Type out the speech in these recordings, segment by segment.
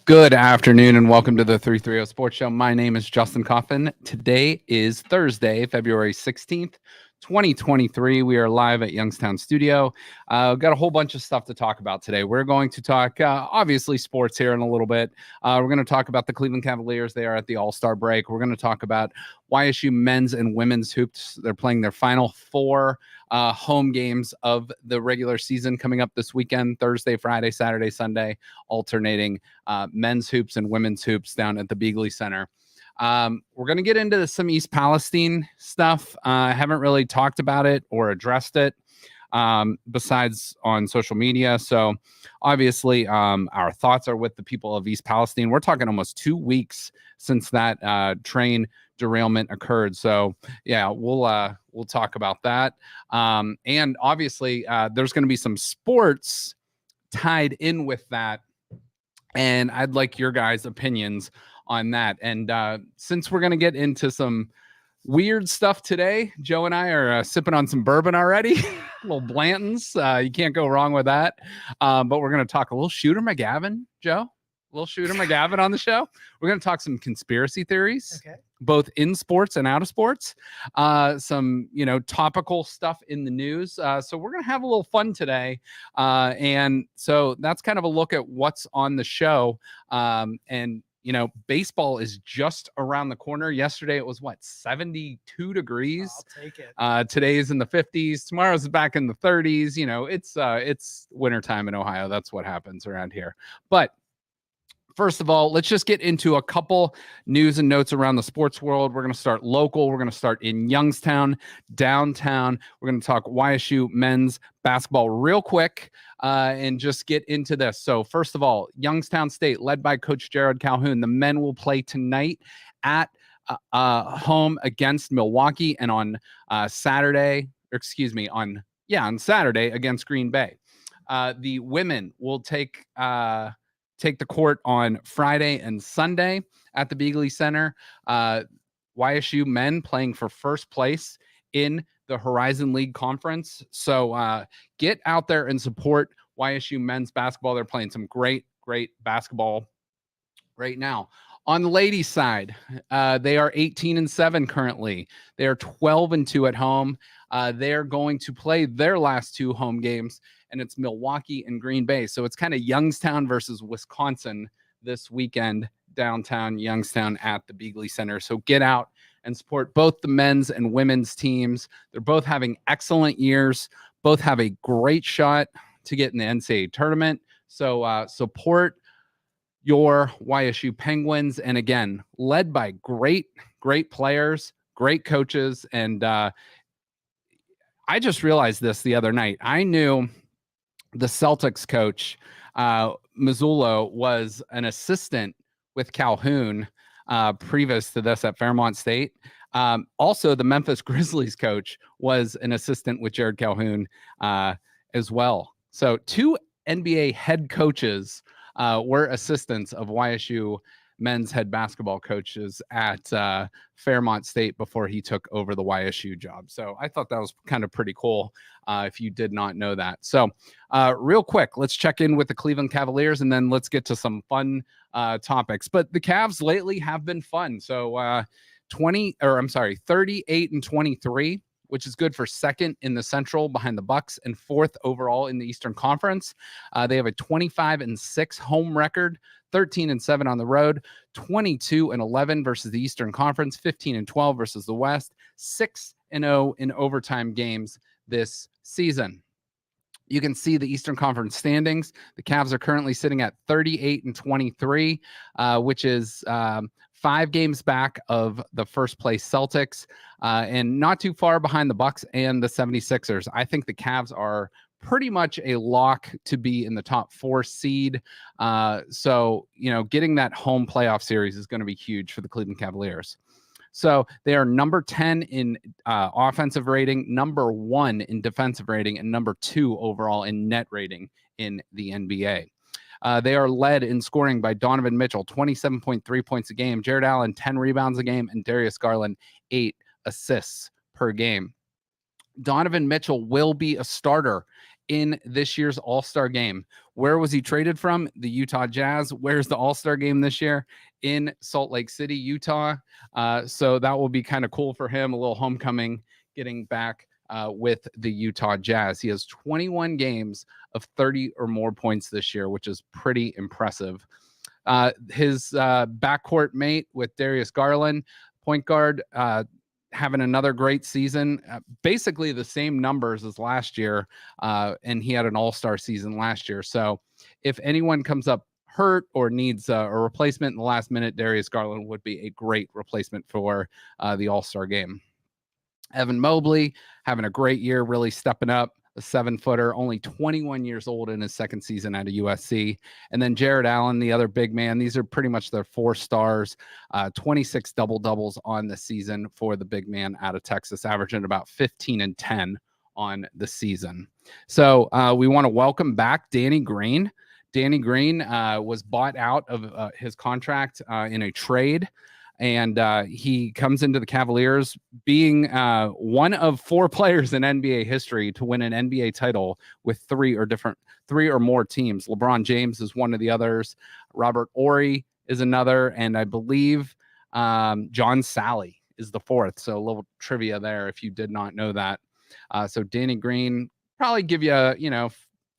Good afternoon and welcome to the 330 Sports Show. My name is Justin Coffin. Today is Thursday, February 16th, 2023. We are live at Youngstown Studio. Got a whole bunch of stuff to talk about today. We're going to talk, obviously, sports here in a little bit. We're going to talk about the Cleveland Cavaliers. They are at the All-Star break. We're going to talk about YSU men's and women's hoops. They're playing their final four home games of the regular season coming up this weekend, Thursday, Friday, Saturday, Sunday, alternating men's hoops and women's hoops down at the Beagley Center. We're going to get into some East Palestine stuff. I haven't really talked about it or addressed it besides on social media. So obviously our thoughts are with the people of East Palestine. We're talking almost 2 weeks since that train derailment occurred. So yeah, we'll talk about that. And obviously there's going to be some sports tied in with that. And I'd like your guys' opinions on that. And since we're going to get into some weird stuff today, Joe and I are sipping on some bourbon already. Little Blanton's. You can't go wrong with that. But we're going to talk a little Shooter McGavin, Joe. A little Shooter McGavin on the show. We're going to talk some conspiracy theories, both in sports and out of sports. Some, topical stuff in the news. So we're going to have a little fun today. And so that's kind of a look at what's on the show. And baseball is just around the corner. Yesterday it was 72 degrees. I'll take it. Today is in the 50s. Tomorrow's back in the 30s. It's wintertime in Ohio. That's what happens around here. But first of all, let's just get into a couple news and notes around the sports world. We're going to start local. We're going to start in Youngstown, downtown. We're going to talk YSU men's basketball real quick and just get into this. So first of all, Youngstown State, led by Coach Jared Calhoun. The men will play tonight at home against Milwaukee, and on Saturday against Green Bay. The women will take the court on Friday and Sunday at the Beagley Center. YSU men playing for first place in the Horizon League Conference. So get out there and support YSU men's basketball. They're playing some great basketball right now. On the ladies' side, they are 18-7 currently. They are 12-2 at home. They're going to play their last two home games, and it's Milwaukee and Green Bay. So it's kind of Youngstown versus Wisconsin this weekend, downtown Youngstown at the Beagley Center. So get out and support both the men's and women's teams. They're both having excellent years. Both have a great shot to get in the NCAA tournament. So support your YSU Penguins. And again, led by great players, great coaches. And I just realized this the other night. I knew the Celtics coach, Mazzullo, was an assistant with Calhoun previous to this at Fairmont State. Also, the Memphis Grizzlies coach was an assistant with Jared Calhoun as well. So 2 NBA head coaches were assistants of YSU men's head basketball coaches at Fairmont State before he took over the YSU job. So I thought that was kind of pretty cool if you did not know that. So real quick, let's check in with the Cleveland Cavaliers and then let's get to some fun topics. But the Cavs lately have been fun. So 38-23, which is good for second in the Central behind the Bucks and fourth overall in the Eastern Conference. They have a 25-6 home record, 13-7 on the road, 22-11 versus the Eastern Conference, 15-12 versus the West, 6-0 in overtime games this season. You can see the Eastern Conference standings. The Cavs are currently sitting at 38-23, which is 5 games back of the first place Celtics, and not too far behind the Bucks and the 76ers. I think the Cavs are pretty much a lock to be in the top 4 seed. So, getting that home playoff series is going to be huge for the Cleveland Cavaliers. So they are number 10 in offensive rating, number 1 in defensive rating, and number 2 overall in net rating in the NBA. They are led in scoring by Donovan Mitchell, 27.3 points a game, Jared Allen, 10 rebounds a game, and Darius Garland, 8 assists per game. Donovan Mitchell will be a starter in this year's All-Star game. Where was he traded from? The Utah Jazz. Where's the All-Star game this year? In Salt Lake City, Utah. So that will be kind of cool for him, a little homecoming, getting back with the Utah Jazz. He has 21 games of 30 or more points this year, which is pretty impressive. His backcourt mate with Darius Garland, point guard, having another great season, basically the same numbers as last year, and he had an all-star season last year. So if anyone comes up hurt or needs a replacement in the last minute, Darius Garland would be a great replacement for the all-star game. Evan Mobley having a great year, really stepping up. A 7-footer, only 21 years old in his second season at a USC. And then Jared Allen, the other big man. These are pretty much their 4 stars. 26 double-doubles on the season for the big man out of Texas, averaging about 15 and 10 on the season. So we want to welcome back Danny Green. Danny Green was bought out of his contract in a trade. And he comes into the Cavaliers being one of 4 players in NBA history to win an NBA title with 3 or more teams. LeBron James is one of the others. Robert Horry is another. And I believe John Sally is the 4th. So a little trivia there if you did not know that. So Danny Green probably give you,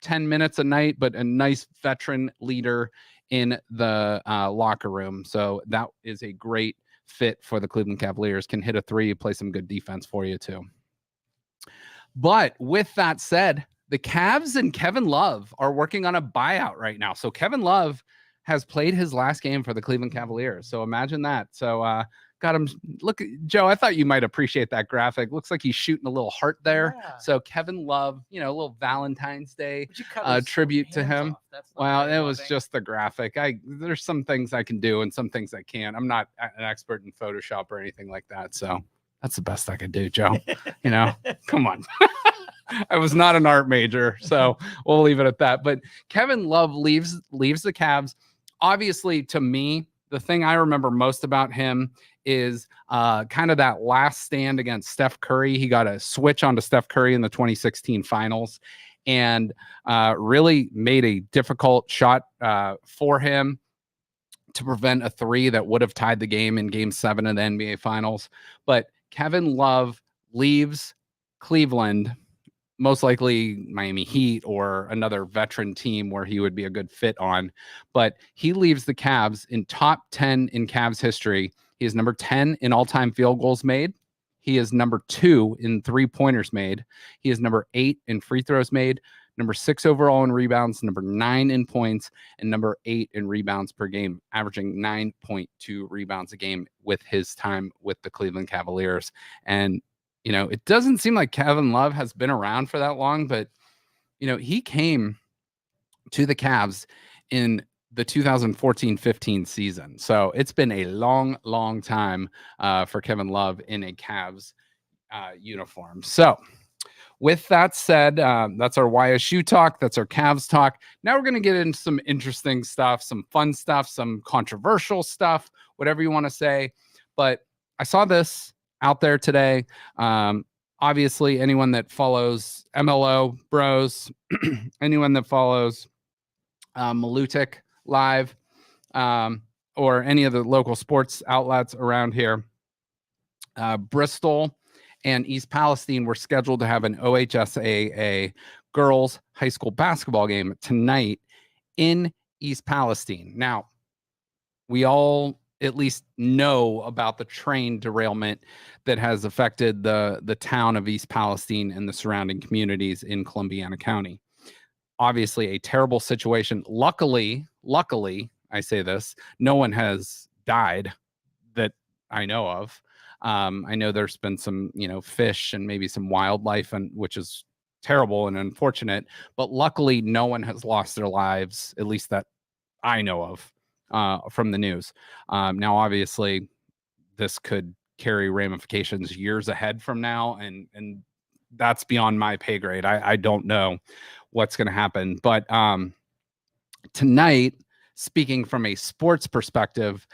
10 minutes a night, but a nice veteran leader in the locker room. So that is a great fit for the Cleveland Cavaliers. Can hit a 3, play some good defense for you too. But with that said, the Cavs and Kevin Love are working on a buyout right now. So Kevin Love has played his last game for the Cleveland Cavaliers. So imagine that. So got him. Look, Joe, I thought you might appreciate that graphic. Looks like he's shooting a little heart there. Yeah. So Kevin Love, a little Valentine's Day tribute to him. Well, it was just the graphic. There's some things I can do and some things I can't. I'm not an expert in Photoshop or anything like that. So that's the best I could do, Joe. Come on. I was not an art major, so we'll leave it at that. But Kevin Love leaves the Cavs. Obviously, to me, the thing I remember most about him is kind of that last stand against Steph Curry. He got a switch onto Steph Curry in the 2016 finals and really made a difficult shot for him to prevent a 3 that would have tied the game in Game 7 of the NBA Finals. But Kevin Love leaves Cleveland, most likely Miami Heat or another veteran team where he would be a good fit on. But he leaves the Cavs in top 10 in Cavs history. He is number 10 in all-time field goals made. He is number 2 in 3-pointers made. He is number 8 in free throws made, number 6 overall in rebounds, number 9 in points, and number 8 in rebounds per game, averaging 9.2 rebounds a game with his time with the Cleveland Cavaliers. And it doesn't seem like Kevin Love has been around for that long, but, he came to the Cavs in the 2014-15 season. So it's been a long, long time for Kevin Love in a Cavs uniform. So with that said, that's our YSU talk. That's our Cavs talk. Now we're going to get into some interesting stuff, some fun stuff, some controversial stuff, whatever you want to say. But I saw this out there today. Obviously, anyone that follows MLO Bros, anyone that follows Malutic Live, or any of the local sports outlets around here, Bristol and East Palestine were scheduled to have an OHSAA girls high school basketball game tonight in East Palestine. Now, we all at least know about the train derailment that has affected the town of East Palestine and the surrounding communities in Columbiana County. Obviously, a terrible situation. Luckily, I say this, no one has died that I know of. I know there's been some, fish and maybe some wildlife, and which is terrible and unfortunate. But luckily, no one has lost their lives, at least that I know of, from the news. Now, obviously, this could carry ramifications years ahead from now, and that's beyond my pay grade. I don't know what's going to happen. But tonight, speaking from a sports perspective,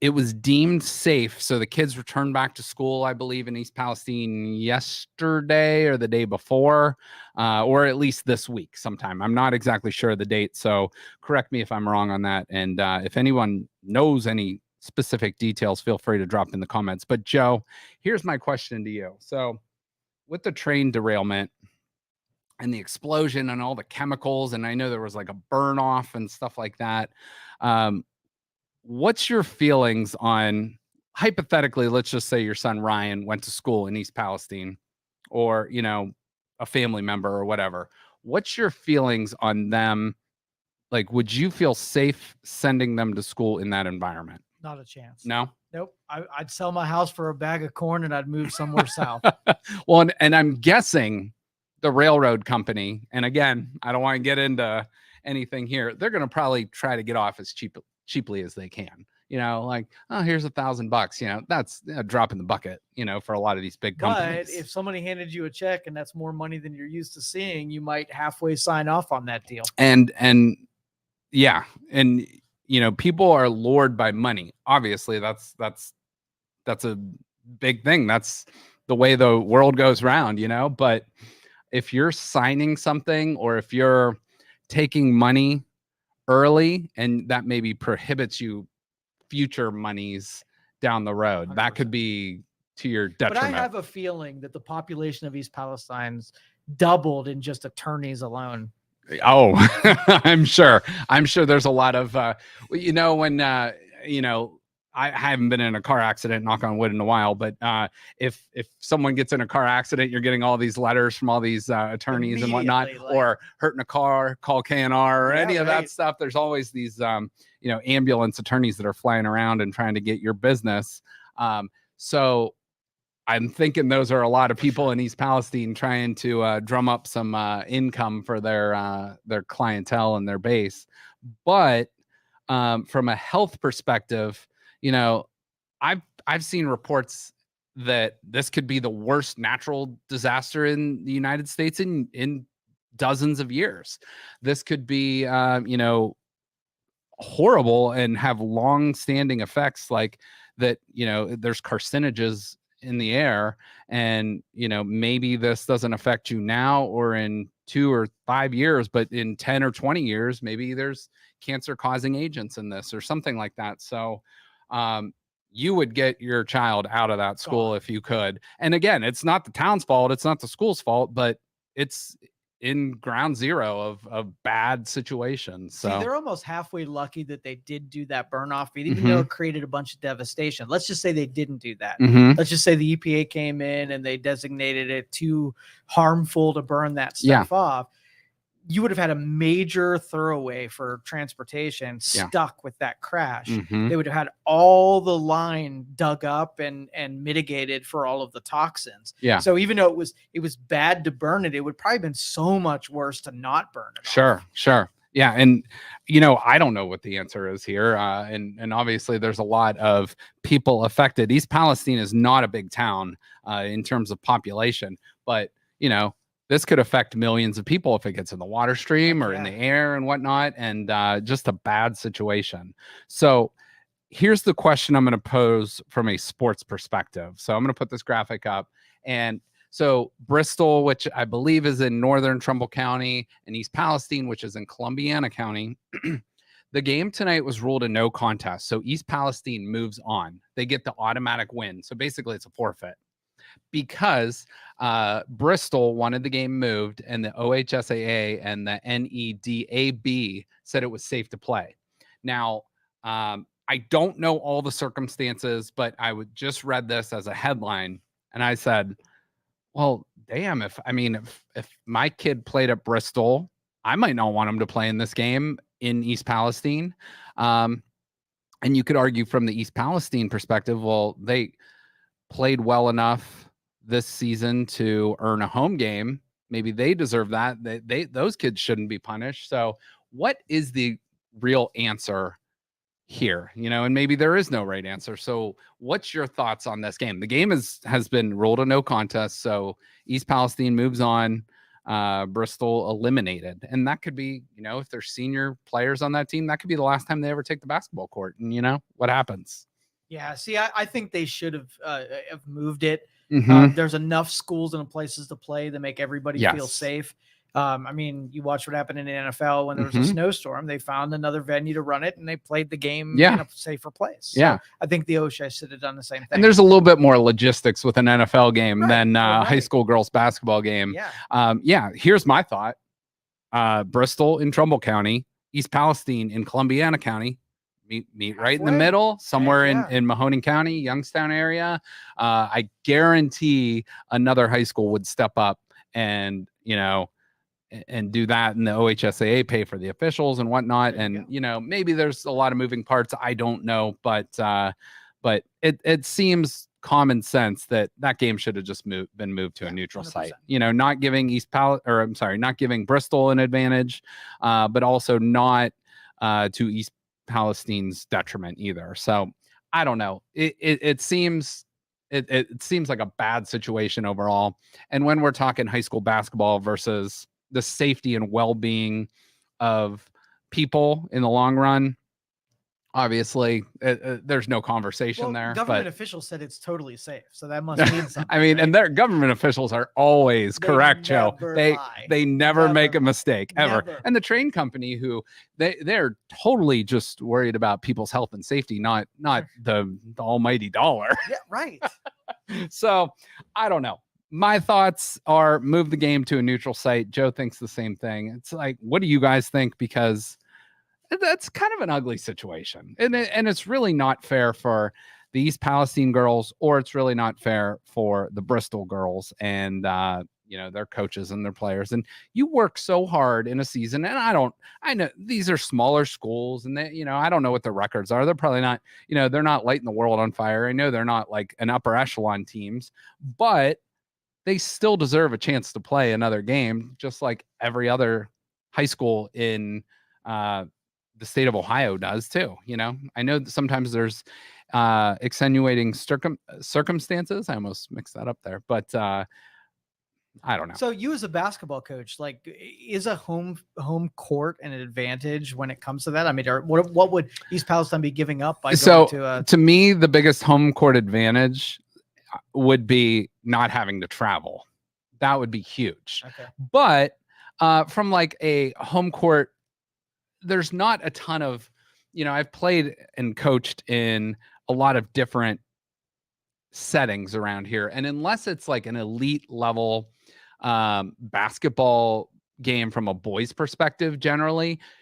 it was deemed safe. So the kids returned back to school, I believe, in East Palestine yesterday or the day before, or at least this week sometime. I'm not exactly sure of the date. So correct me if I'm wrong on that. And if anyone knows any specific details, feel free to drop in the comments. But Joe, here's my question to you. So with the train derailment and the explosion and all the chemicals, and I know there was like a burn off and stuff like that. What's your feelings on, hypothetically, let's just say your son Ryan went to school in East Palestine, or a family member or whatever. What's your feelings on them? Like, would you feel safe sending them to school in that environment? Not a chance. No. Nope. I'd sell my house for a bag of corn and I'd move somewhere south. Well, and I'm guessing the railroad company, and again, I don't want to get into anything here, they're going to probably try to get off as cheaply as they can. Like, oh, here's $1,000. That's a drop in the bucket, for a lot of these big companies. But if somebody handed you a check and that's more money than you're used to seeing, you might halfway sign off on that deal. And yeah, and people are lured by money. Obviously, that's a big thing. That's the way the world goes round, but if you're signing something, or if you're taking money early and that maybe prohibits you future monies down the road, 100%. That could be to your detriment. But I have a feeling that the population of East Palestine's doubled in just attorneys alone. Oh, I'm sure there's a lot of, when, I haven't been in a car accident, knock on wood, in a while, but if someone gets in a car accident, you're getting all these letters from all these attorneys and whatnot, or hurt in a car, call KNR or any of that stuff. There's always these, ambulance attorneys that are flying around and trying to get your business. So I'm thinking those are a lot of people in East Palestine trying to drum up some income for their clientele and their base. But from a health perspective, I've seen reports that this could be the worst natural disaster in the United States in dozens of years. This could be, horrible and have long-standing effects, like that. There's carcinogens in the air, and maybe this doesn't affect you now or in 2 or 5 years, but in 10 or 20 years, maybe there's cancer-causing agents in this or something like that. So you would get your child out of that school if you could. And again, it's not the town's fault, it's not the school's fault, but it's in ground zero of bad situations. So see, they're almost halfway lucky that they did do that burn off, even though it created a bunch of devastation. Let's just say they didn't do that. Let's just say the EPA came in and they designated it too harmful to burn that stuff off. You would have had a major thoroughway for transportation stuck with that crash. They would have had all the line dug up and mitigated for all of the toxins. So even though it was bad to burn it, it would probably been so much worse to not burn it. Sure. Yeah. And, I don't know what the answer is here. And obviously there's a lot of people affected. East Palestine is not a big town in terms of population, but, this could affect millions of people if it gets in the water stream or in the air and whatnot, and just a bad situation. So here's the question I'm going to pose from a sports perspective. So I'm going to put this graphic up. And so Bristol, which I believe is in northern Trumbull County, and East Palestine, which is in Columbiana County, the game tonight was ruled a no contest. So East Palestine moves on. They get the automatic win. So basically it's a forfeit, because Bristol wanted the game moved, and the OHSAA and the NEDAB said it was safe to play. Now, I don't know all the circumstances, but I would just read this as a headline, and I said, well, damn, if my kid played at Bristol, I might not want him to play in this game in East Palestine. And you could argue from the East Palestine perspective, well, they played well enough this season to earn a home game. Maybe they deserve that. Those kids shouldn't be punished. So what is the real answer here? And maybe there is no right answer. So what's your thoughts on this game? The game has been ruled a no contest. So East Palestine moves on, Bristol eliminated. And that could be, if there's senior players on that team, that could be the last time they ever take the basketball court. And what happens? Yeah, see, I think they should have moved it. Mm-hmm. There's enough schools and places to play to make everybody feel safe. I mean, you watch what happened in the NFL when there was a snowstorm. They found another venue to run it, and they played the game in a safer place. So I think the OSHA should have done the same thing. And there's a little bit more logistics with an NFL game than high school girls basketball game. Here's my thought. Bristol in Trumbull County, East Palestine in Columbiana County. Meet right in the middle, somewhere in Mahoning County, Youngstown area. I guarantee another high school would step up and, and do that, and the OHSAA pay for the officials and whatnot. And, maybe there's a lot of moving parts. I don't know, but it seems common sense that game should have just been moved to a neutral 100%. Site, not giving not giving Bristol an advantage, but also not to East Palestine's detriment either. So I don't know. It seems like a bad situation overall. And when we're talking high school basketball versus the safety and well-being of people in the long run, obviously there's no conversation there. Government officials said it's totally safe, so that must mean something. I mean, right? And their government officials are always correct, Joe. They never make a mistake ever. Never. And the train company, who they're totally just worried about people's health and safety, not the almighty dollar. Yeah, right. So I don't know. My thoughts are move the game to a neutral site. Joe thinks the same thing. It's like, what do you guys think? Because that's kind of an ugly situation. And it's really not fair for the East Palestine girls, or it's really not fair for the Bristol girls and, their coaches and their players. And you work so hard in a season. And I know these are smaller schools, and they, I don't know what their records are. They're probably not, they're not lighting the world on fire. I know they're not like an upper echelon teams, but they still deserve a chance to play another game, just like every other high school in, the state of Ohio does too. I know that sometimes there's extenuating circumstances. I almost mixed that up there, but I don't know. So you as a basketball coach, like, is a home court an advantage when it comes to that? I mean, what would East Palestine be giving up by going to me, the biggest home court advantage would be not having to travel. That would be huge. Okay. But from like a home court, there's not a ton of, I've played and coached in a lot of different settings around here. And unless it's like an elite level basketball game from a boys perspective,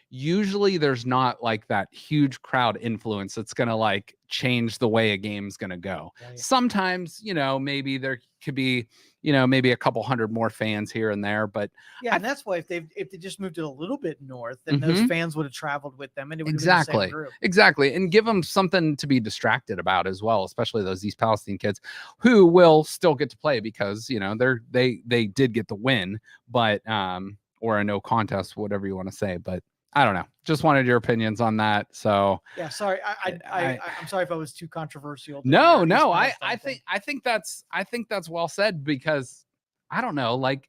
usually there's not like that huge crowd influence that's going to like change the way a game's going to go. Right. Sometimes, maybe there could be, maybe a couple hundred more fans here and there, but and that's why if they just moved it a little bit north, then those fans would have traveled with them, and it would have been the same group. Exactly. And give them something to be distracted about as well, especially those East Palestine kids who will still get to play because, they did get the win, but, or a no contest, whatever you want to say, but I don't know. Just wanted your opinions on that. So yeah, sorry. I'm sorry if I was too controversial. No. I think that's well said, because I don't know, like,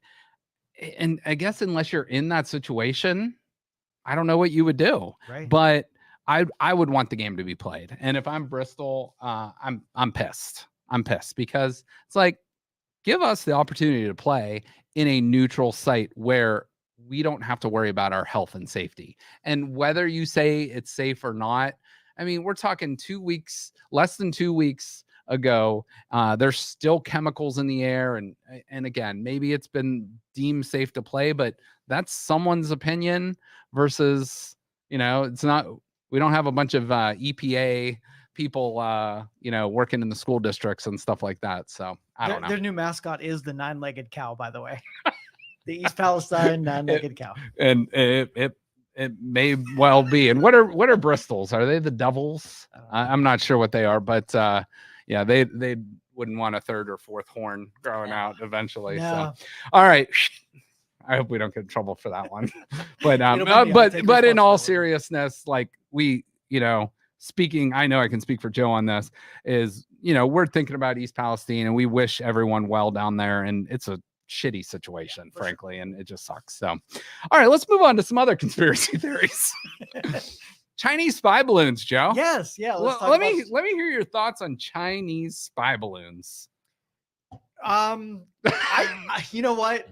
and I guess unless you're in that situation, I don't know what you would do. Right. But I would want the game to be played. And if I'm Bristol, I'm pissed. I'm pissed because it's like, give us the opportunity to play in a neutral site where we don't have to worry about our health and safety. And whether you say it's safe or not, I mean, we're talking less than 2 weeks ago. There's still chemicals in the air. And again, maybe it's been deemed safe to play, but that's someone's opinion versus, it's not, we don't have a bunch of EPA people, working in the school districts and stuff like that. So I don't know. Their new mascot is the 9-legged cow, by the way. The East Palestine 9-legged cow. And it may well be. And what are Bristol's? Are they the Devils? I'm not sure what they are, but they wouldn't want a third or fourth horn growing out eventually. No. So, all right. I hope we don't get in trouble for that one. But in all seriousness, like we, speaking, I know I can speak for Joe on this, is, we're thinking about East Palestine and we wish everyone well down there. And it's a shitty situation, frankly, and it just sucks. So, all right, let's move on to some other conspiracy theories. Chinese spy balloons, Joe. Yes, yeah. Let me hear your thoughts on Chinese spy balloons. You know what?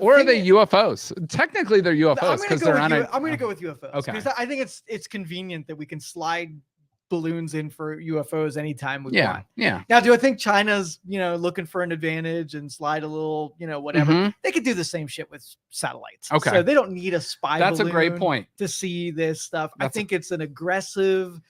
Or are they UFOs? Technically, they're UFOs because they're on I'm going to go with UFOs. Okay. Because I think it's convenient that we can slide balloons in for UFOs anytime we want. Yeah. Now, do I think China's, looking for an advantage and slide a little, whatever? Mm-hmm. They could do the same shit with satellites. Okay. So they don't need a spy balloon. That's a great point. To see this stuff. I think it's an aggressive,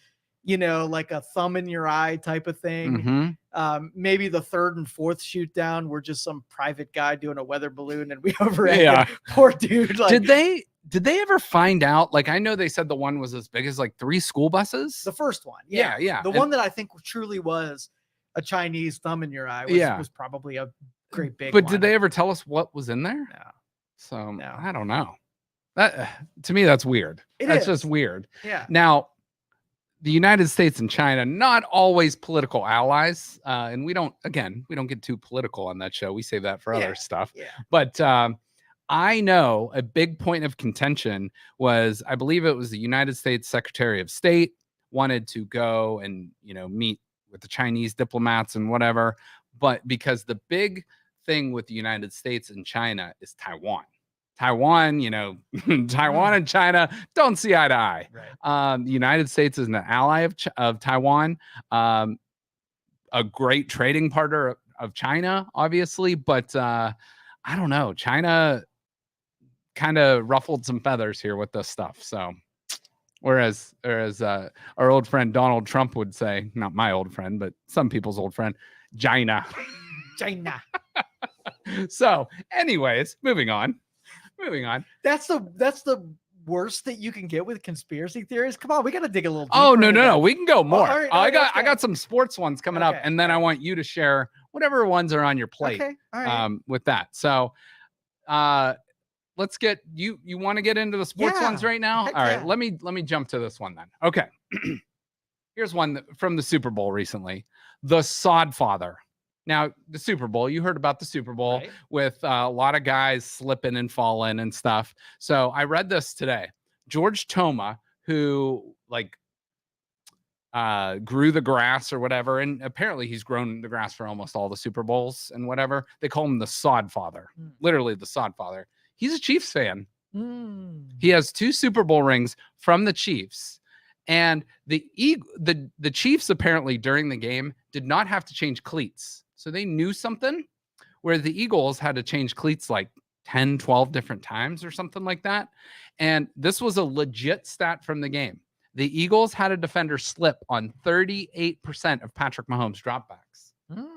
like a thumb in your eye type of thing. Mm-hmm. Maybe the third and fourth shoot down were just some private guy doing a weather balloon and we overacted. Poor dude. Like, did they ever find out? Like, I know they said the one was as big as like 3 school buses. The first one. Yeah. The one that I think truly was a Chinese thumb in your eye was probably a great big But one. did they ever tell us what was in there? No. So I don't know. That to me, that's weird. That's just weird. Yeah. Now, the United States and China, not always political allies. And we don't get too political on that show. We save that for other stuff. Yeah. But I know a big point of contention was, I believe it was the United States Secretary of State wanted to go and, meet with the Chinese diplomats and whatever. But because the big thing with the United States and China is Taiwan. Taiwan and China don't see eye to eye. Right. The United States is an ally of Taiwan, a great trading partner of China, obviously. But I don't know. China kind of ruffled some feathers here with this stuff. So whereas our old friend Donald Trump would say, not my old friend, but some people's old friend, China. So anyways, moving on. That's the worst that you can get with conspiracy theories. Come on, we got to dig a little deeper. Oh, no. We can go more. All right, I got some sports ones coming up, and then I want you to share whatever ones are on your plate. Okay. All right. With that. So let's get you want to get into the sports ones right now? All right, let me jump to this one then. Okay. Here's one from the Super Bowl recently. The Sod Father. Now, the Super Bowl, you heard about the Super Bowl with a lot of guys slipping and falling and stuff. So I read this today. George Toma, who grew the grass or whatever, and apparently he's grown the grass for almost all the Super Bowls and whatever. They call him the Sod Father, literally the Sod Father. He's a Chiefs fan. He has 2 Super Bowl rings from the Chiefs. And the Chiefs apparently during the game did not have to change cleats. So they knew something, where the Eagles had to change cleats like 10, 12 different times or something like that. And this was a legit stat from the game. The Eagles had a defender slip on 38% of Patrick Mahomes' dropbacks.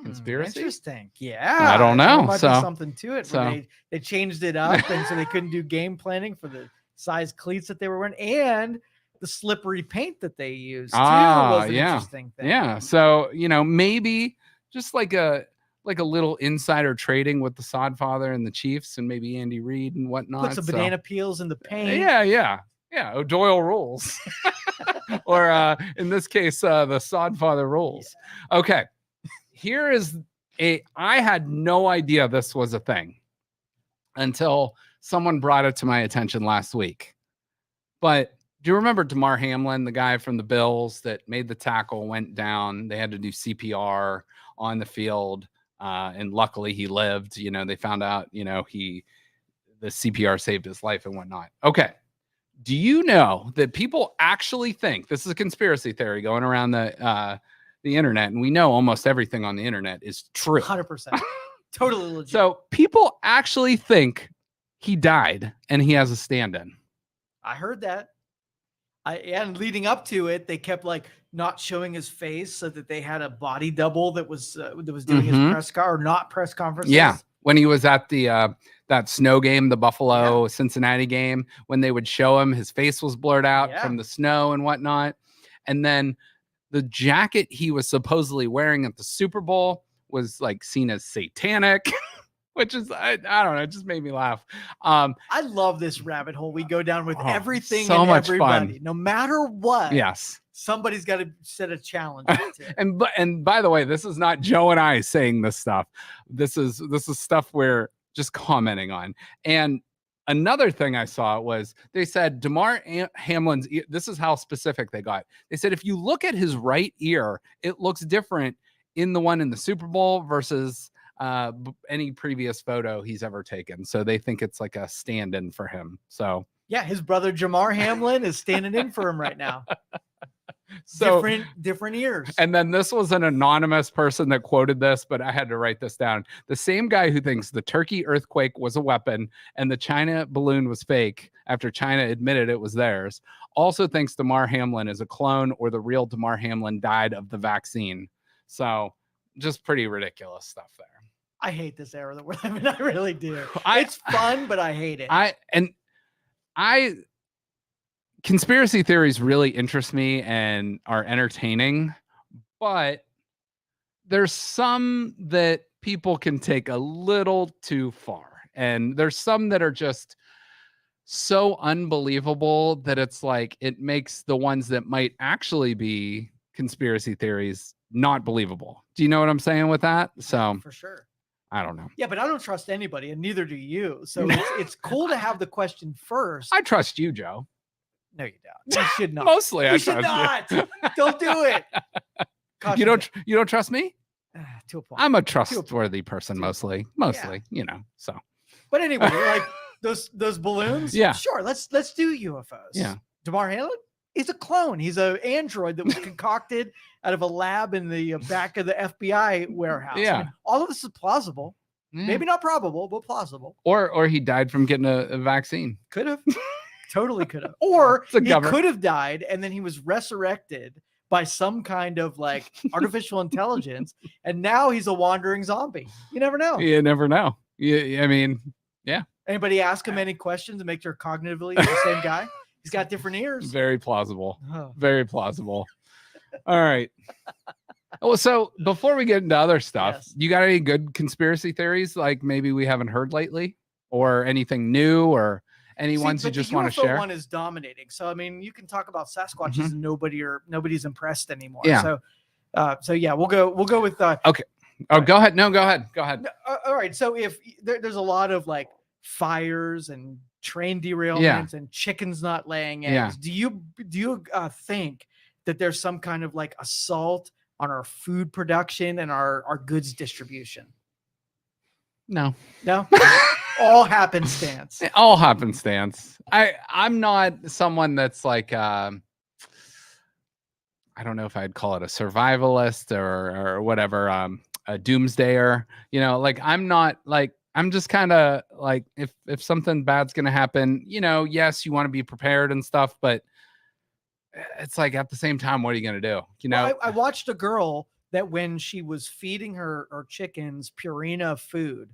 Conspiracy? Interesting. Yeah. I don't know. There might be something to it. They changed it up, and so they couldn't do game planning for the size cleats that they were wearing, and the slippery paint that they used too was an interesting thing. Yeah. So, maybe just like a little insider trading with the Sod Father and the Chiefs and maybe Andy Reid and whatnot. Put some banana peels in the paint. Yeah. O'Doyle rules. Or in this case, the Sod Father rules. Yeah. Okay. Here is I had no idea this was a thing until someone brought it to my attention last week. But do you remember Damar Hamlin, the guy from the Bills that made the tackle, went down? They had to do CPR on the field, and luckily he lived. They found out, the CPR saved his life and whatnot. Okay. Do you know that people actually think, this is a conspiracy theory going around the internet, and we know almost everything on the internet is true. 100%. Totally legit. So people actually think he died and he has a stand-in. I heard that. And leading up to it, they kept not showing his face so that they had a body double that was doing his press conferences. Yeah, when he was at the that snow game, the Buffalo Cincinnati game, when they would show him, his face was blurred out from the snow and whatnot. And then the jacket he was supposedly wearing at the Super Bowl was seen as satanic. Which is, I don't know, it just made me laugh. I love this rabbit hole we go down with everything so and much everybody. Fun. No matter what. Yes. Somebody's got to set a challenge. And by the way, this is not Joe and I saying this stuff. This is stuff we're just commenting on. And Another thing I saw was they said Hamlin's ear, this is how specific they got. They said if you look at his right ear, it looks different in the one in the Super Bowl versus any previous photo he's ever taken. So they think it's like a stand-in for him. So yeah, his brother Jamar Hamlin is standing in for him right now. So different ears. And then this was an anonymous person that quoted this, but I had to write this down. The same guy who thinks the Turkey earthquake was a weapon and the China balloon was fake after China admitted it was theirs, also thinks Damar Hamlin is a clone or the real Damar Hamlin died of the vaccine. So just pretty ridiculous stuff there. I hate this era that we're living. I really do. It's fun, but I hate it. Conspiracy theories really interest me and are entertaining, but there's some that people can take a little too far. And there's some that are just so unbelievable that it's like it makes the ones that might actually be conspiracy theories not believable. Do you know what I'm saying with that? So for sure. I don't know. Yeah, but I don't trust anybody, and neither do you. So it's cool to have the question first. I trust you, Joe. No, you don't. You should not. Mostly, I trust you. Don't do it. You don't trust me? To a point. I'm a trustworthy person, mostly, yeah. So. But anyway, like those balloons. Yeah. Sure. Let's do UFOs. Yeah. Damar Hamlin. He's a clone. He's an android that was concocted out of a lab in the back of the FBI warehouse. Yeah. I mean, all of this is plausible. Yeah. Maybe not probable, but plausible. Or he died from getting a vaccine. Could have. Totally could have. Or he could have died and then he was resurrected by some kind of like artificial intelligence. And now he's a wandering zombie. You never know. You never know. I mean, yeah. Anybody ask him any questions and make sure cognitively he's the same guy? He's got different ears. Very plausible. Oh. Very plausible. All right. Well, so before we get into other stuff, yes. You got any good conspiracy theories like maybe we haven't heard lately or anything new or any ones you just want to share? One is dominating. So, I mean, you can talk about Sasquatches and nobody's impressed anymore. Yeah. So yeah, we'll go with, okay. Oh, go ahead. No, go ahead. Go ahead. No, all right. So if there's a lot of like fires and train derailments and chickens not laying eggs, do you think that there's some kind of like assault on our food production and our goods distribution? No. All happenstance. All happenstance. I'm not someone that's like I don't know if I'd call it a survivalist or whatever, a doomsdayer. Like I'm not like I'm just kind of like if something bad's gonna happen, yes, you want to be prepared and stuff, but it's like at the same time, what are you gonna do? Well, I watched a girl that when she was feeding her chickens Purina food,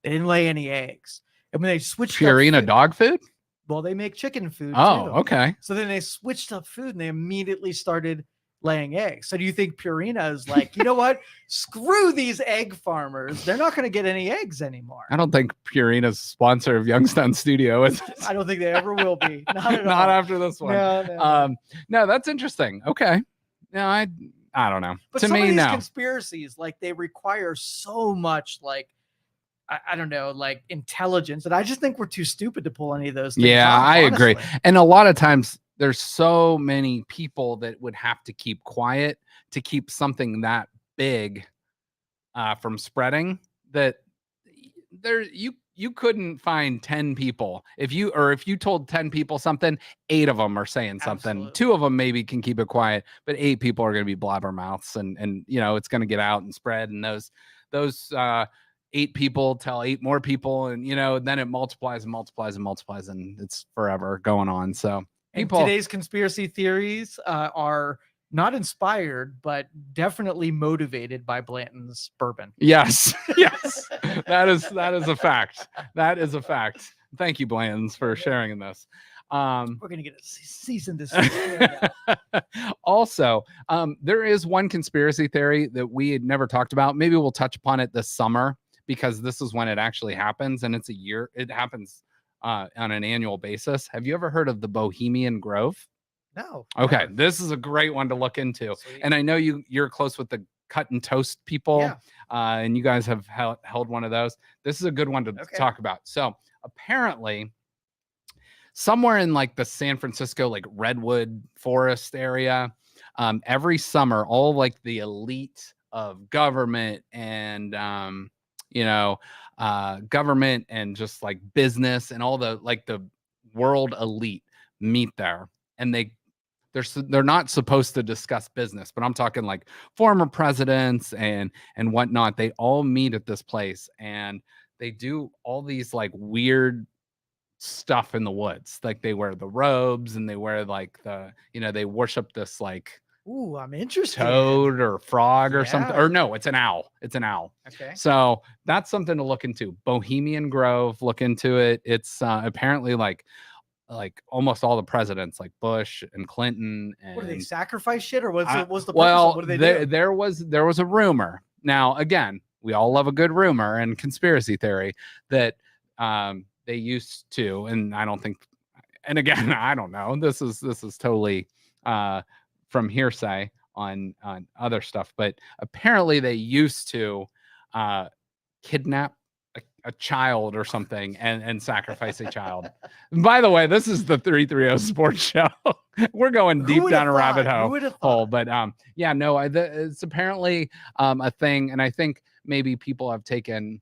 they didn't lay any eggs. And when they switched Purina dog food? Well, they make chicken food too. Okay. So then they switched up food and they immediately started laying eggs. So do you think Purina is like, you know what? Screw these egg farmers. They're not going to get any eggs anymore. I don't think Purina's sponsor of Youngstown Studio is. I don't think they ever will be. Not at all. Not after this one. No. No, that's interesting. Okay. No, I don't know. But to some me, of these no. conspiracies, like they require so much like I don't know, like intelligence. And I just think we're too stupid to pull any of those things off, I honestly. agree. And a lot of times there's so many people that would have to keep quiet to keep something that big from spreading that you couldn't find 10 people. If you told 10 people something, 8 of them are saying something. Absolutely. 2 of them maybe can keep it quiet, but 8 people are going to be blabbermouths and it's going to get out and spread. And those 8 people tell 8 more people, and then it multiplies and multiplies and multiplies, and it's forever going on. So today's conspiracy theories are not inspired, but definitely motivated by Blanton's bourbon. Yes. That is a fact. That is a fact. Thank you, Blanton's, for sharing in this. We're gonna get a cease and desist. Also, there is one conspiracy theory that we had never talked about. Maybe we'll touch upon it this summer, because this is when it actually happens, and it's a year. It happens on an annual basis. Have you ever heard of the Bohemian Grove? No. Okay, never. This is a great one to look into. Sweet. And I know you're close with the cut and toast people, and you guys have held one of those. This is a good one to talk about. So apparently, somewhere in like the San Francisco, like Redwood Forest area. Every summer, all like the elite of government and, government and just like business and all the like the world elite meet there. And they're not supposed to discuss business, but I'm talking like former presidents and whatnot. They all meet at this place and they do all these like weird stuff in the woods. Like they wear the robes and they wear like they worship this like Ooh, I'm interested. toad or frog or something. Or no, it's an owl. It's an owl. Okay. So that's something to look into. Bohemian Grove, look into it. It's apparently like almost all the presidents, like Bush and Clinton. And what do they sacrifice shit, or what's the purpose? Well, what do they do? there was a rumor. Now, again, we all love a good rumor and conspiracy theory that they used to, and I don't think, and again, I don't know. This is totally from hearsay on other stuff, but apparently they used to kidnap a child or something and sacrifice a child. By the way, this is the 330 Sports Show. We're going deep down a rabbit hole. But it's apparently a thing, and I think maybe people have taken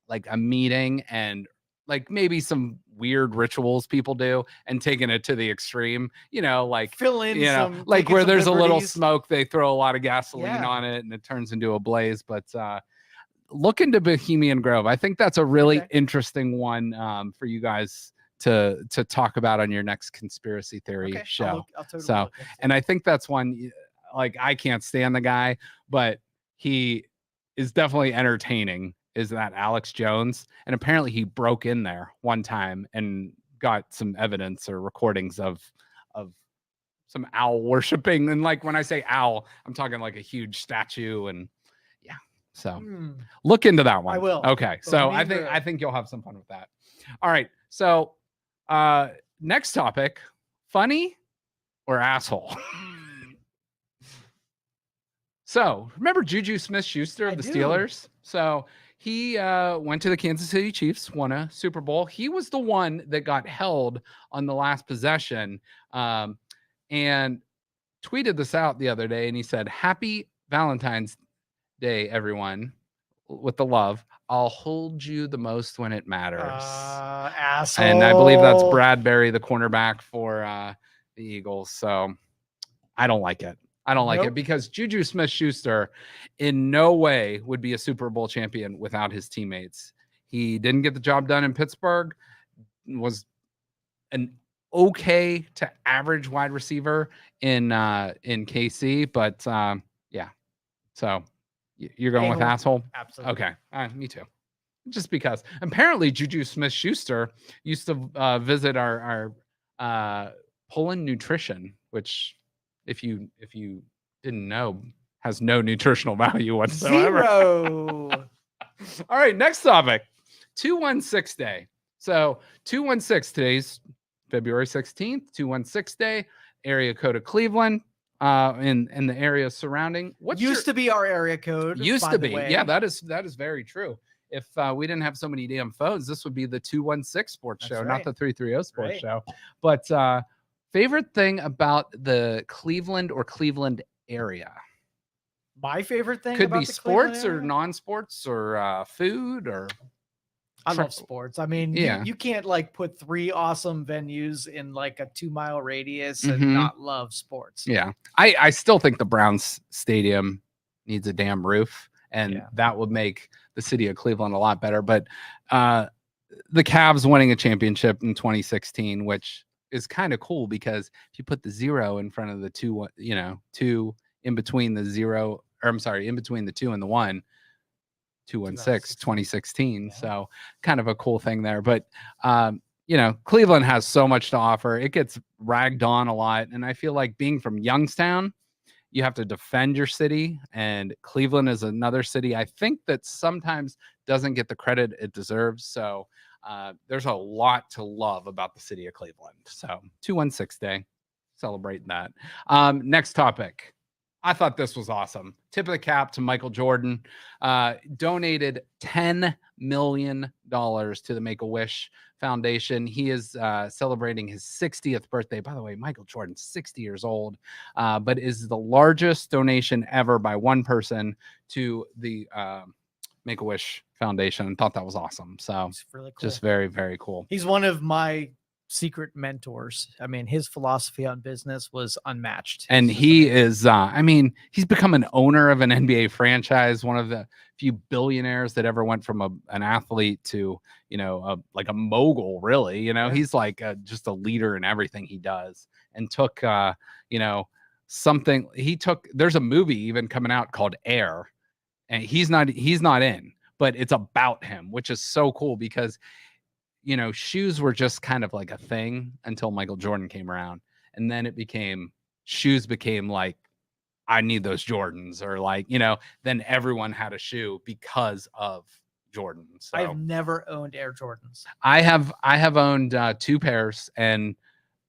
like a meeting and like maybe some weird rituals people do and taking it to the extreme, like fill in some, like where there's a little smoke, they throw a lot of gasoline on it and it turns into a blaze. But look into Bohemian Grove. I think that's a really interesting one for you guys to talk about on your next conspiracy theory show. I'll totally and I think that's one, like, I can't stand the guy, but he is definitely entertaining. Is that Alex Jones? And apparently he broke in there one time and got some evidence or recordings of some owl worshiping. And like when I say owl, I'm talking like a huge statue. And so look into that one. I will. Okay. So I think you'll have some fun with that. All right. So next topic, funny or asshole? So remember Juju Smith-Schuster of the Steelers? So he went to the Kansas City Chiefs, won a Super Bowl. He was the one that got held on the last possession and tweeted this out the other day. And he said, "Happy Valentine's Day, everyone, with the love. I'll hold you the most when it matters." Asshole. And I believe that's Bradbury, the cornerback for the Eagles. So I don't like it. I don't like it because Juju Smith-Schuster in no way would be a Super Bowl champion without his teammates. He didn't get the job done in Pittsburgh, was an okay to average wide receiver in KC, but so you're going with asshole? Absolutely. Okay. Me too. Just because apparently Juju Smith-Schuster used to visit our Poland Nutrition, which if you didn't know has no nutritional value whatsoever. Zero. All right, next topic. 216 Day. So 216, today's February 16th, 216 Day, area code of Cleveland. In the area surrounding what used to be our area code. Used to be. Yeah, that is very true. If we didn't have so many damn phones, this would be the 216 Sports Show, not the 330 Sports Show. But favorite thing about the Cleveland or Cleveland area? My favorite thing could be sports or non-sports or food or. I love sports. I mean, you can't like put 3 awesome venues in like a 2-mile radius and not love sports. Yeah. I still think the Browns stadium needs a damn roof, and that would make the city of Cleveland a lot better. But the Cavs winning a championship in 2016, which is kind of cool because if you put the 0 in front of the 2, 2 in between the 0, or I'm sorry, in between the 2 and the 1, 216 2016. So kind of a cool thing there. But Cleveland has so much to offer. It gets ragged on a lot, and I feel like being from Youngstown, you have to defend your city, and Cleveland is another city I think that sometimes doesn't get the credit it deserves. So there's a lot to love about the city of Cleveland. So 216 Day, celebrating that. Next topic, I thought this was awesome. Tip of the cap to Michael Jordan. Donated $10 million to the Make-A-Wish Foundation. He is celebrating his 60th birthday. By the way, Michael Jordan's 60 years old, but is the largest donation ever by one person to the Make-A-Wish Foundation. Thought that was awesome. So It's really cool. Just very, very cool. He's one of my secret mentors. I mean, his philosophy on business was unmatched. And he is, I mean, he's become an owner of an NBA franchise, one of the few billionaires that ever went from an athlete to, like a mogul, really. He's like just a leader in everything he does, and took, something he took. There's a movie even coming out called Air, and he's not in, but it's about him, which is so cool because shoes were just kind of like a thing until Michael Jordan came around. And then shoes became like, I need those Jordans, or like, then everyone had a shoe because of Jordan. So I've never owned Air Jordans. I have owned 2 pairs,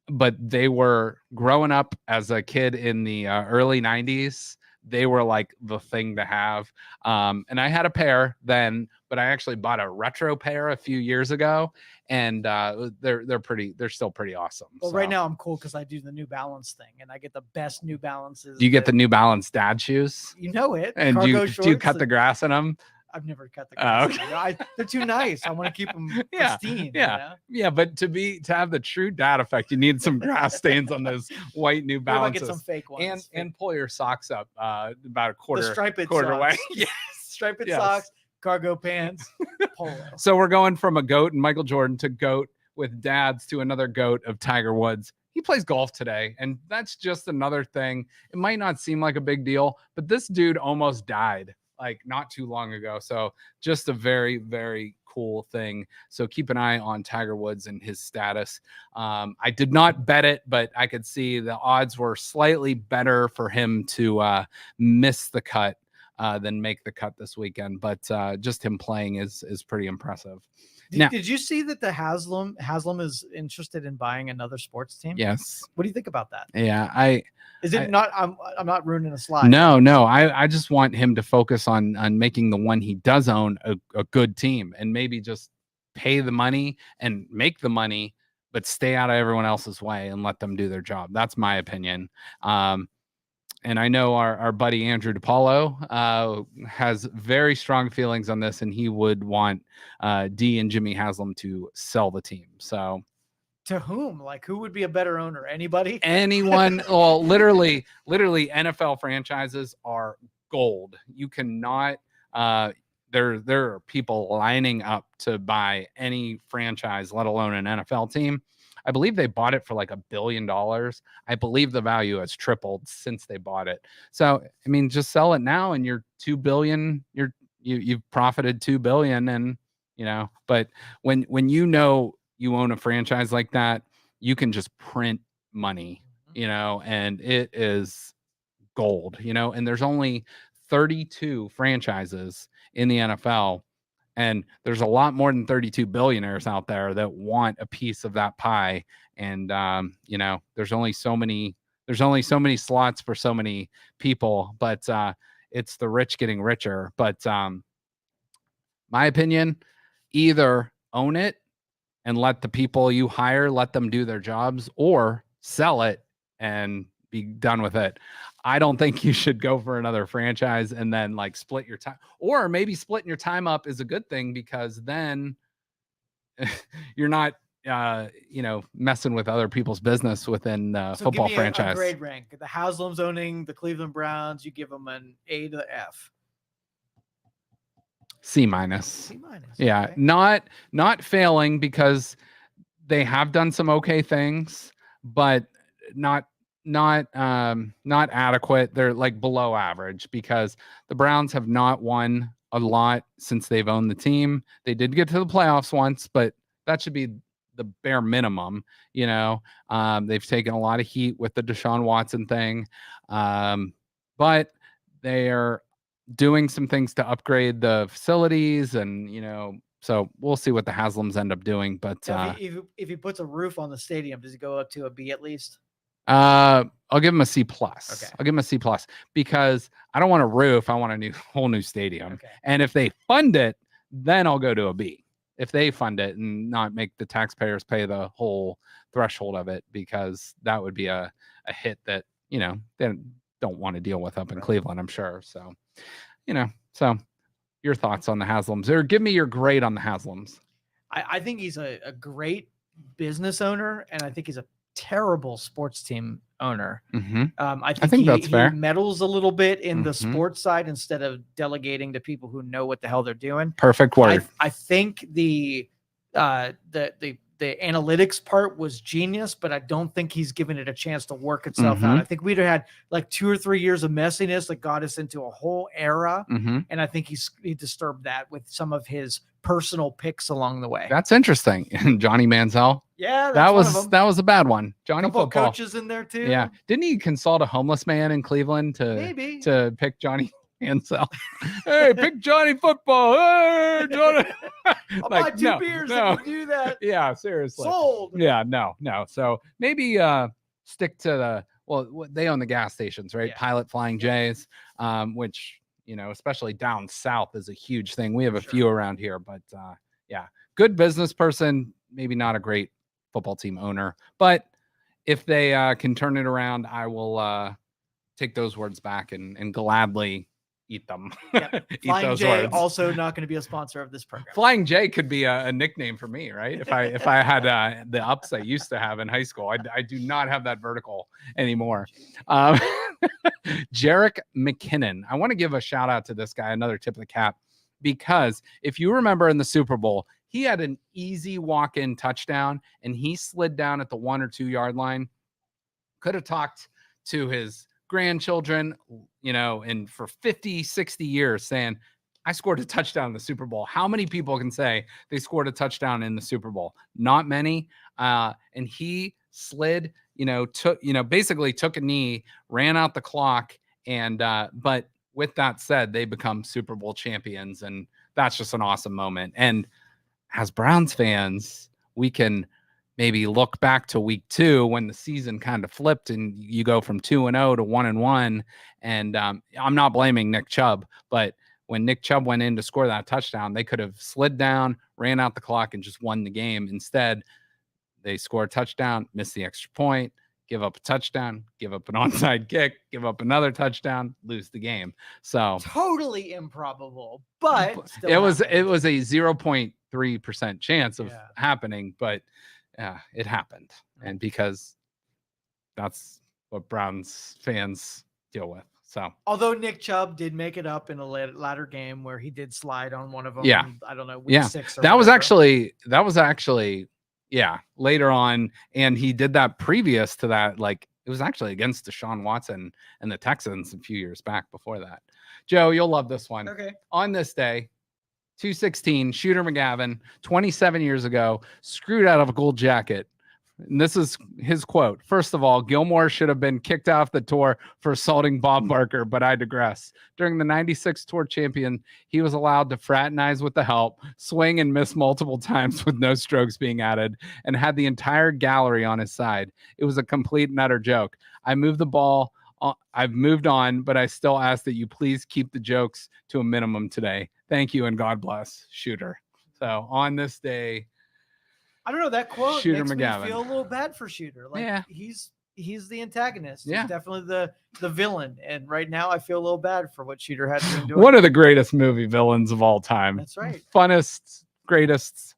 but they were growing up as a kid in the early 90s. They were like the thing to have. And I had a pair then, but I actually bought a retro pair a few years ago, and they're still pretty awesome. Well, right now I'm cool because I do the New Balance thing, and I get the best New Balances. Do you get the New Balance dad shoes? You know it. And do you cut the grass in them? I've never cut the grass. Okay. They're too nice. I want to keep them pristine. Yeah. But to have the true dad effect, you need some grass stains on those white New Balances. Get some fake ones and pull your socks up about a quarter striped away. Yes, striped socks, cargo pants, polo. So we're going from a goat and Michael Jordan to goat with dads to another goat of Tiger Woods. He plays golf today, and that's just another thing. It might not seem like a big deal, but this dude almost died like not too long ago. So just a very, very cool thing. So keep an eye on Tiger Woods and his status. I did not bet it, but I could see the odds were slightly better for him to miss the cut than make the cut this weekend. But just him playing is pretty impressive. Did you see that the Haslam is interested in buying another sports team? Yes. What do you think about that? Yeah, I'm not ruining a slide. No. I just want him to focus on making the one he does own a good team, and maybe just pay the money and make the money, but stay out of everyone else's way and let them do their job. That's my opinion. And I know our buddy Andrew DiPaolo has very strong feelings on this, and he would want D and Jimmy Haslam to sell the team. So to whom? Like, who would be a better owner? Anybody? Anyone. Well, literally NFL franchises are gold. You cannot there are people lining up to buy any franchise, let alone an NFL team. I believe they bought it for like $1 billion. I believe the value has tripled since they bought it. So, I mean, just sell it now and you're $2 billion. You've profited $2 billion, and but when you own a franchise like that, you can just print money, and it is gold, and there's only 32 franchises in the NFL. And there's a lot more than 32 billionaires out there that want a piece of that pie. And, there's only so many slots for so many people, but it's the rich getting richer. But my opinion, either own it and let the people you hire, let them do their jobs, or sell it and be done with it. I don't think you should go for another franchise and then like split your time, or maybe splitting your time up is a good thing, because then you're not, messing with other people's business within the football franchise. A grade rank. The Haslams owning the Cleveland Browns, you give them an A to F. C minus. Yeah. Okay. Not failing, because they have done some okay things, but not adequate. They're like below average, because the Browns have not won a lot since they've owned the team. They did get to the playoffs once, but that should be the bare minimum. They've taken a lot of heat with the Deshaun Watson thing, but they're doing some things to upgrade the facilities, and so we'll see what the Haslams end up doing. But if he puts a roof on the stadium, does he go up to a B at least? I'll give him a C plus. Okay. I'll give him a C plus because I don't want a roof. I want a whole new stadium. Okay. And if they fund it, then I'll go to a B. If they fund it and not make the taxpayers pay the whole threshold of it, because that would be a hit that, they don't want to deal with up in Cleveland, I'm sure. So, so your thoughts on the Haslams, or give me your grade on the Haslams. I think he's a great business owner, and I think he's a terrible sports team owner. Mm-hmm. I think that's fair. He meddles a little bit in the sports side instead of delegating to people who know what the hell they're doing. Perfect word. I think the analytics part was genius, but I don't think he's given it a chance to work itself out. I think we'd have had like 2 or 3 years of messiness that got us into a whole era. And I think he disturbed that with some of his personal picks along the way. That's interesting. Johnny Manziel. Yeah, that was a bad one. Johnny Couple football coaches in there too. Yeah, didn't he consult a homeless man in Cleveland to pick Johnny Manziel? Hey, pick Johnny football. Hey, Johnny. I'll buy 2 beers if you do that. Yeah, seriously. Sold. Yeah, no. So maybe stick to they own the gas stations, right? Yeah. Pilot Flying J's, which especially down south is a huge thing. We have a few around here, but yeah, good business person, maybe not a great football team owner, but if they can turn it around, I will take those words back and gladly eat them. Yep. Eat Flying those J words. also not going to be a sponsor of this program. Flying J could be a nickname for me, right? If I had the ups I used to have in high school. I do not have that vertical anymore. Jerick McKinnon. I want to give a shout out to this guy, another tip of the cap, because if you remember in the Super Bowl, he had an easy walk-in touchdown and he slid down at the 1 or 2 yard line. Could have talked to his grandchildren, and for 50, 60 years saying, I scored a touchdown in the Super Bowl. How many people can say they scored a touchdown in the Super Bowl? Not many. And he slid, basically took a knee, ran out the clock. And, but with that said, they become Super Bowl champions. And that's just an awesome moment. And as Browns fans, we can maybe look back to week 2 when the season kind of flipped and you go from 2-0 to 1-1. And I'm not blaming Nick Chubb, but when Nick Chubb went in to score that touchdown, they could have slid down, ran out the clock, and just won the game. Instead, they score a touchdown, miss the extra point, give up a touchdown, give up an onside kick, give up another touchdown, lose the game. So totally improbable, but it was a 0.3% chance of happening, but it happened. And because that's what Browns fans deal with. So, although Nick Chubb did make it up in a latter game where he did slide on one of them. Yeah. I don't know. Week 6 or that was whatever. actually, later on. And he did that previous to that. Like, it was actually against Deshaun Watson and the Texans a few years back before that. Joe, you'll love this one. Okay. On this day, 2/16, Shooter McGavin, 27 years ago, screwed out of a gold jacket. And this is his quote. First of all, Gilmore should have been kicked off the tour for assaulting Bob Barker, but I digress. During the 96 tour champion, he was allowed to fraternize with the help, swing and miss multiple times with no strokes being added, and had the entire gallery on his side. It was a complete and utter joke. I've moved on, but I still ask that you please keep the jokes to a minimum today. Thank you and God bless, Shooter. So on this day, I don't know, that quote Shooter makes McGavin. Me feel a little bad for Shooter. Like he's the antagonist. He's definitely the villain. And right now I feel a little bad for what Shooter had been doing. One of the greatest movie villains of all time. That's right. Funnest, greatest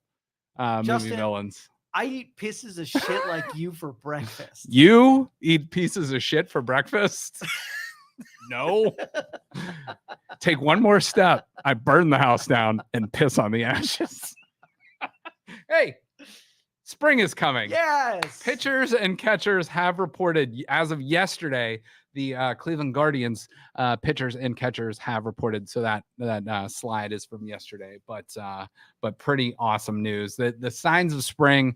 Justin, movie villains. I eat pieces of shit like you for breakfast. You eat pieces of shit for breakfast? No. Take one more step. I burn the house down and piss on the ashes. Hey, spring is coming. Yes. Pitchers and catchers have reported, as of yesterday, the Cleveland Guardians pitchers and catchers have reported. So that slide is from yesterday, but pretty awesome news. The signs of spring.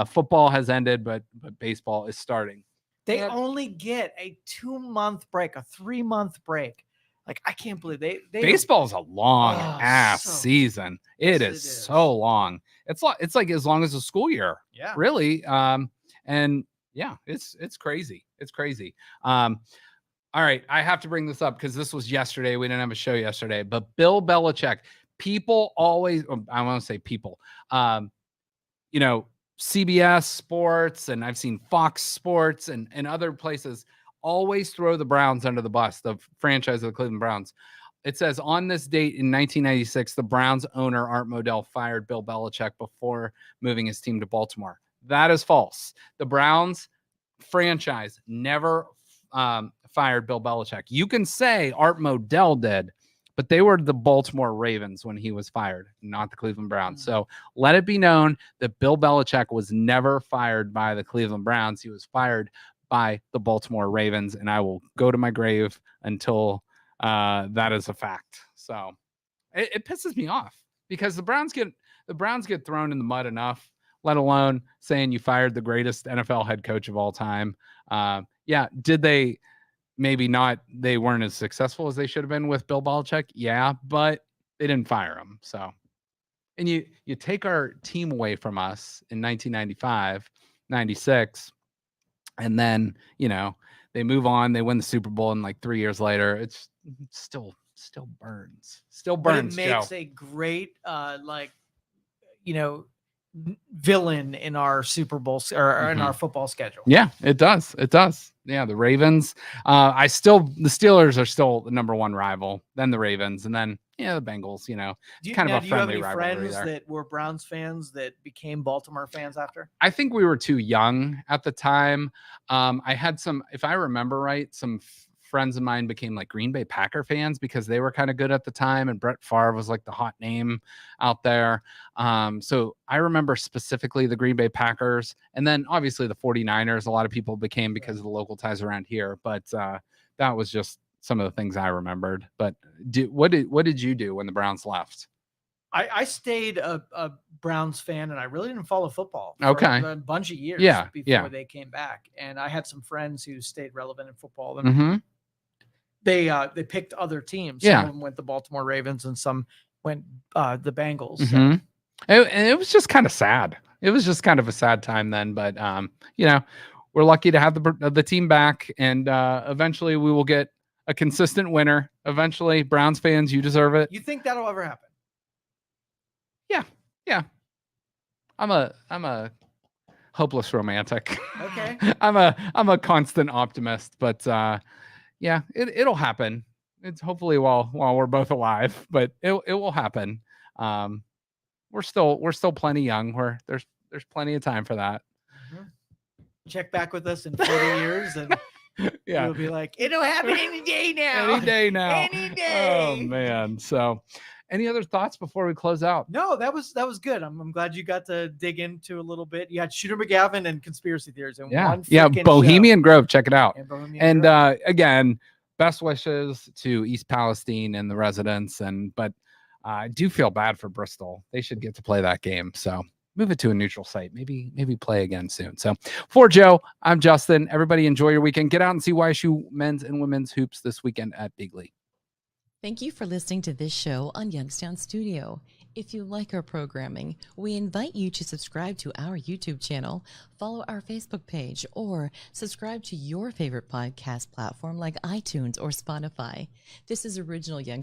Football has ended, but baseball is starting. They only get a 2-month break, a 3-month break. Like, I can't believe they baseball's a long season. It is so long. It's like as long as a school year. Yeah. Really. And Yeah, it's crazy. It's crazy. All right, I have to bring this up because this was yesterday. We didn't have a show yesterday, but Bill Belichick, people always, I want to say people, CBS Sports, and I've seen Fox Sports and other places always throw the Browns under the bus, the franchise of the Cleveland Browns. It says on this date in 1996, the Browns owner Art Modell fired Bill Belichick before moving his team to Baltimore. That is false. The Browns franchise never fired Bill Belichick. You can say Art Modell did, but they were the Baltimore Ravens when he was fired, not the Cleveland Browns. So let it be known that Bill Belichick was never fired by the Cleveland Browns. He was fired by the Baltimore Ravens, and I will go to my grave until that is a fact. So it pisses me off because the Browns get thrown in the mud enough, let alone saying you fired the greatest NFL head coach of all time. Yeah, did they? Maybe not, they weren't as successful as they should have been with Bill Belichick. Yeah, but they didn't fire him. So, and you take our team away from us in 1995, 96, and then, they move on, they win the Super Bowl, and like 3 years later, it's still burns. Still burns, but it makes Joe. a great, villain in our Super Bowl or in our football schedule. Yeah, it does. It does. Yeah, the Ravens. The Steelers are still the number one rival, then the Ravens, and then the Bengals. Do you have a friendly any rivalry friends there. that were Browns fans that became Baltimore fans after? I think we were too young at the time. I had some, if I remember right, some friends of mine became like Green Bay Packer fans because they were kind of good at the time, and Brett Favre was like the hot name out there. So I remember specifically the Green Bay Packers, and then obviously the 49ers. A lot of people became because of the local ties around here, but that was just some of the things I remembered. But what did you do when the Browns left? I stayed a Browns fan, and I really didn't follow football for a bunch of years before they came back. And I had some friends who stayed relevant in football, and they picked other teams. Some of them went the Baltimore Ravens, and some went the Bengals. So. And it was just kind of sad. It was just kind of a sad time then. But we're lucky to have the team back, and eventually we will get a consistent winner. Eventually, Browns fans, you deserve it. You think that'll ever happen? Yeah. I'm a hopeless romantic. Okay. I'm a constant optimist, but it'll happen. It's hopefully while we're both alive, but it will happen. We're still plenty young. There's plenty of time for that. Check back with us in 40 years and we'll be like, it'll happen any day now. Any day now. Any day. Oh man. So any other thoughts before we close out? No, that was good. I'm glad you got to dig into a little bit. You had Shooter McGavin and conspiracy theories in one Bohemian show. Grove. Check it out. And again, best wishes to East Palestine and the residents. But I do feel bad for Bristol. They should get to play that game. So move it to a neutral site. Maybe play again soon. So for Joe, I'm Justin. Everybody enjoy your weekend. Get out and see YSU men's and women's hoops this weekend at Bigley. Thank you for listening to this show on Youngstown Studio. If you like our programming, we invite you to subscribe to our YouTube channel, follow our Facebook page, or subscribe to your favorite podcast platform like iTunes or Spotify. This is original Youngstown